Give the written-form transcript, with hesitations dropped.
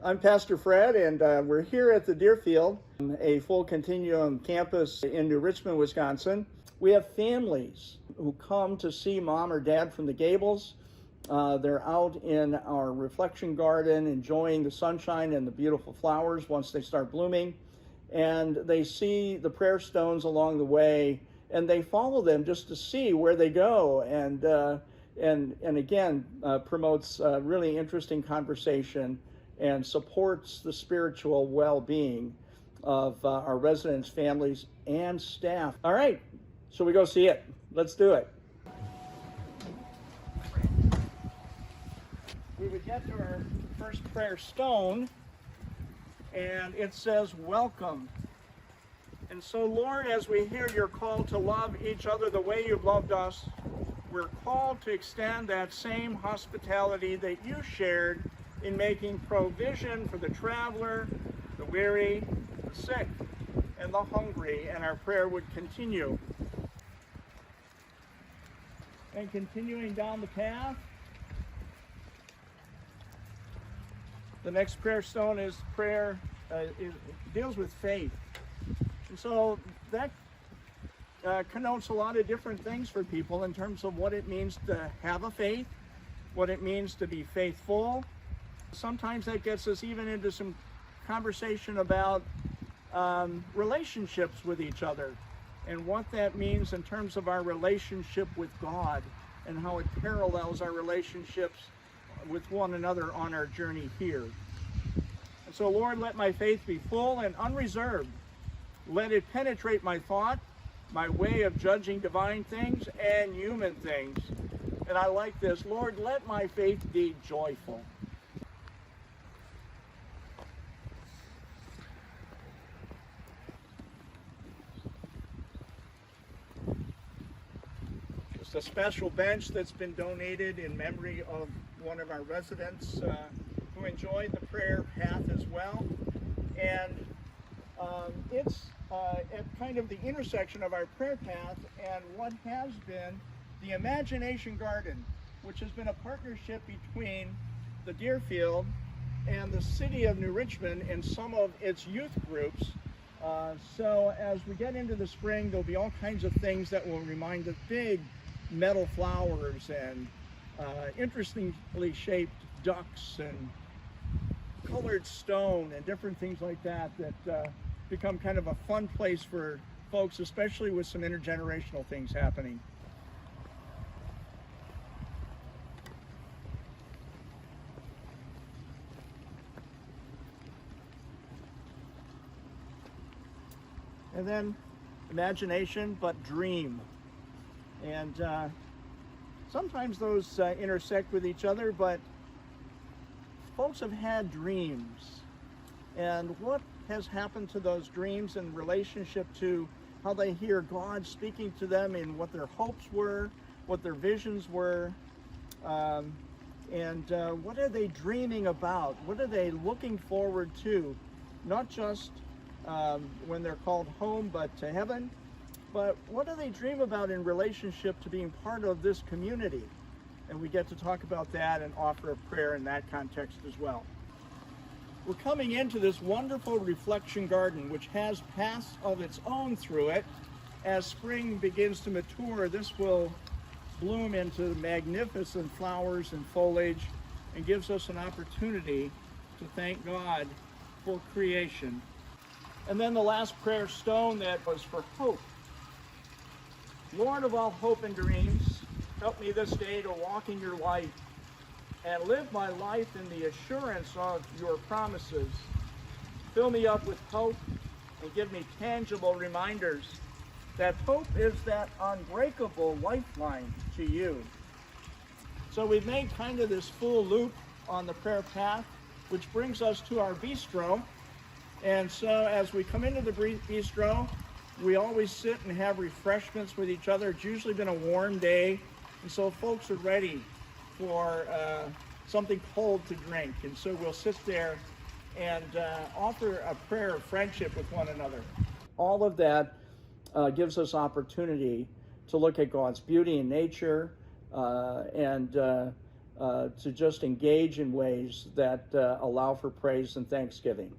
I'm Pastor Fred, and we're here at the Deerfield, a full continuum campus in New Richmond, Wisconsin. We have families who come to see mom or dad from the Gables. They're out in our reflection garden enjoying the sunshine and the beautiful flowers once they start blooming. And they see the prayer stones along the way, and they follow them just to see where they go. And again, promotes really interesting conversation and supports the spiritual well-being of our residents, families, and staff. All right, so we go see it. Let's do it. We would get to our first prayer stone, and it says, welcome. And so, Lord, as we hear your call to love each other the way you've loved us, we're called to extend that same hospitality that you shared in making provision for the traveler, the weary, the sick, and the hungry, and our prayer would continue. And continuing down the path, the next prayer stone is prayer, it deals with faith. And so that connotes a lot of different things for people in terms of what it means to have a faith, what it means to be faithful. Sometimes that gets us even into some conversation about relationships with each other and what that means in terms of our relationship with God and how it parallels our relationships with one another on our journey here. And so, Lord, let my faith be full and unreserved. Let it penetrate my thought, my way of judging divine things and human things. And I like this, Lord, let my faith be joyful. Just a special bench that's been donated in memory of one of our residents who enjoyed the prayer path as well. And it's at kind of the intersection of our prayer path and what has been the Imagination Garden, which has been a partnership between the Deerfield and the city of New Richmond and some of its youth groups. So as we get into the spring, there'll be all kinds of things that will remind us, big metal flowers and interestingly shaped ducks and colored stone and different things like that become kind of a fun place for folks, especially with some intergenerational things happening. And then imagination, but dream. And sometimes those intersect with each other, but folks have had dreams. And what has happened to those dreams in relationship to how they hear God speaking to them in what their hopes were, what their visions were, and what are they dreaming about? What are they looking forward to? Not just when they're called home, but to heaven. But what do they dream about in relationship to being part of this community? And we get to talk about that and offer a prayer in that context as well. We're coming into this wonderful reflection garden, which has paths of its own through it. As spring begins to mature, this will bloom into magnificent flowers and foliage and gives us an opportunity to thank God for creation. And then the last prayer stone that was for hope. Lord of all hope and dreams, help me this day to walk in your light and live my life in the assurance of your promises. Fill me up with hope and give me tangible reminders that hope is that unbreakable lifeline to you. So we've made kind of this full loop on the prayer path, which brings us to our bistro. And so as we come into the bistro, we always sit and have refreshments with each other. It's usually been a warm day, and so folks are ready for something cold to drink. And so we'll sit there and offer a prayer of friendship with one another. All of that gives us opportunity to look at God's beauty in nature and to just engage in ways that allow for praise and thanksgiving.